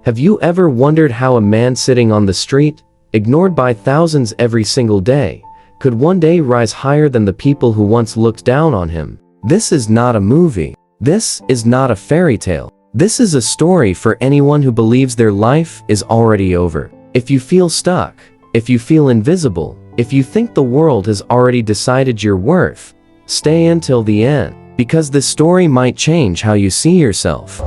Have you ever wondered how a man sitting on the street, ignored by thousands every single day, could one day rise higher than the people who once looked down on him? This is not a movie. This is not a fairy tale. This is a story for anyone who believes their life is already over. If you feel stuck, if you feel invisible, if you think the world has already decided your worth, stay until the end, because this story might change how you see yourself.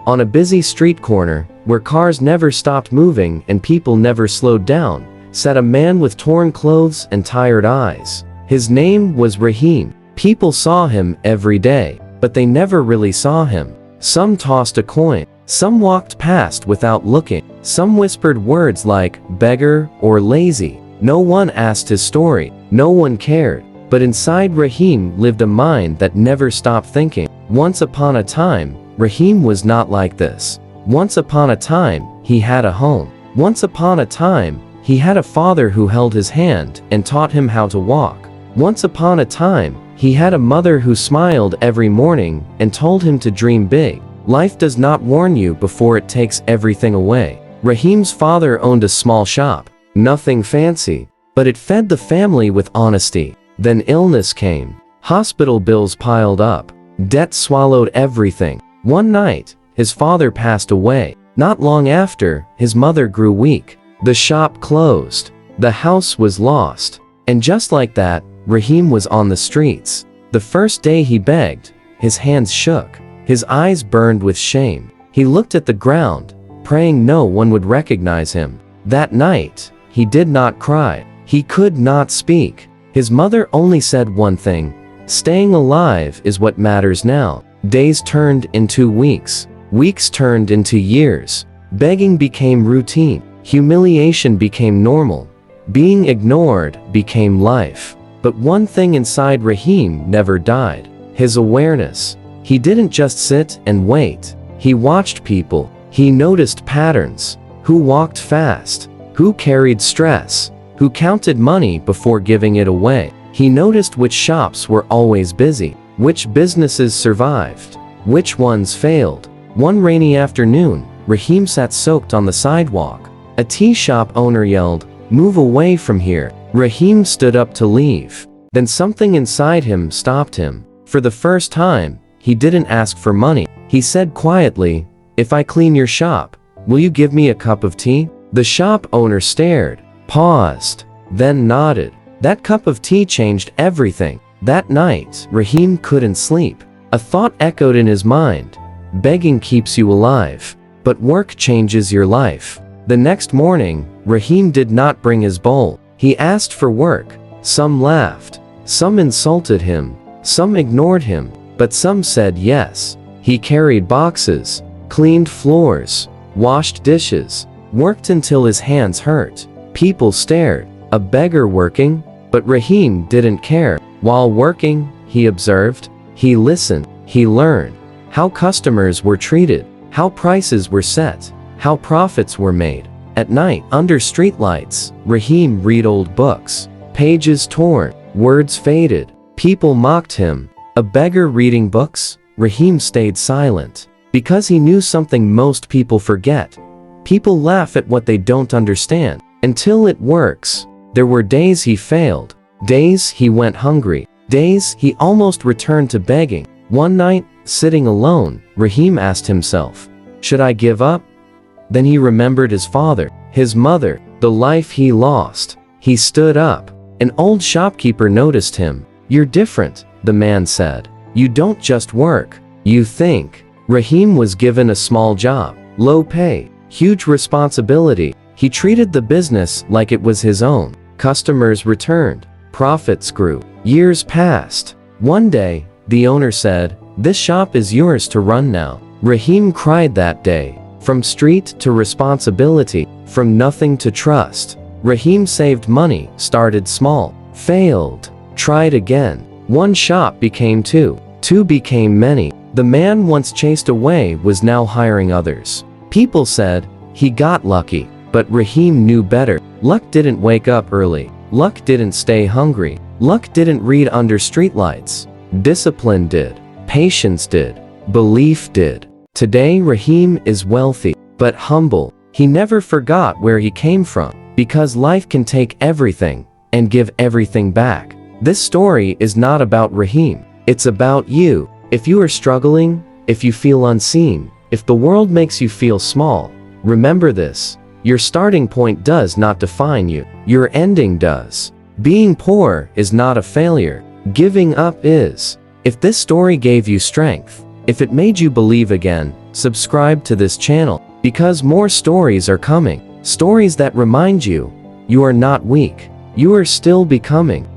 On a busy street corner, where cars never stopped moving and people never slowed down, sat a man with torn clothes and tired eyes. His name was Rahim. People saw him every day, but they never really saw him. Some tossed a coin. Some walked past without looking. Some whispered words like beggar or lazy. No one asked his story. No one cared. But inside Rahim lived a mind that never stopped thinking. Once upon a time, Rahim was not like this. Once upon a time, he had a home. Once upon a time, he had a father who held his hand and taught him how to walk. Once upon a time, he had a mother who smiled every morning and told him to dream big. Life does not warn you before it takes everything away. Rahim's father owned a small shop. Nothing fancy, but it fed the family with honesty. Then illness came. Hospital bills piled up. Debt swallowed everything. One night, his father passed away. Not long after, his mother grew weak. The shop closed. The house was lost. And just like that, Rahim was on the streets. The first day he begged, his hands shook. His eyes burned with shame. He looked at the ground, praying no one would recognize him. That night, he did not cry. He could not speak. His mother only said one thing: staying alive is what matters now. Days turned into weeks. Weeks turned into years. Begging became routine. Humiliation became normal. Being ignored became life. But one thing inside Rahim never died: his awareness. He didn't just sit and wait. He watched people. He noticed patterns. Who walked fast? Who carried stress? Who counted money before giving it away? He noticed which shops were always busy, which businesses survived, which ones failed. One rainy afternoon, Rahim sat soaked on the sidewalk. A tea shop owner yelled, "Move away from here." Rahim stood up to leave. Then something inside him stopped him. For the first time, he didn't ask for money. He said quietly, "If I clean your shop, will you give me a cup of tea?" The shop owner stared, paused, then nodded. That cup of tea changed everything. That night, Rahim couldn't sleep. A thought echoed in his mind: begging keeps you alive, but work changes your life. The next morning, Rahim did not bring his bowl. He asked for work. Some laughed. Some insulted him. Some ignored him. But some said yes. He carried boxes, cleaned floors, washed dishes, worked until his hands hurt. People stared. A beggar working? But Rahim didn't care. While working, he observed. He listened. He learned how customers were treated, how prices were set, how profits were made. At night, under streetlights, Rahim read old books. Pages torn, words faded. People mocked him. A beggar reading books? Rahim stayed silent. Because he knew something most people forget. People laugh at what they don't understand. Until it works. There were days he failed. Days he went hungry. Days he almost returned to begging. One night, sitting alone, Rahim asked himself, "Should I give up?" Then he remembered his father, his mother, the life he lost. He stood up. An old shopkeeper noticed him. "You're different," the man said. "You don't just work, you think." Rahim was given a small job, low pay, huge responsibility. He treated the business like it was his own. Customers returned. Profits grew. Years passed. One day, the owner said, "This shop is yours to run now." Rahim cried that day. From street to responsibility, from nothing to trust. Rahim saved money, started small, failed, tried again. One shop became two. Two became many. The man once chased away was now hiring others. People said, he got lucky. But Rahim knew better. Luck didn't wake up early. Luck didn't stay hungry. Luck didn't read under streetlights. Discipline did. Patience did. Belief did. Today Rahim is wealthy, but humble. He never forgot where he came from, because life can take everything and give everything back. This story is not about Rahim. It's about you. If you are struggling, if you feel unseen, if the world makes you feel small, remember this. Your starting point does not define you. Your ending does. Being poor is not a failure. Giving up is. If this story gave you strength, if it made you believe again, subscribe to this channel, because more stories are coming. Stories that remind you, you are not weak. You are still becoming.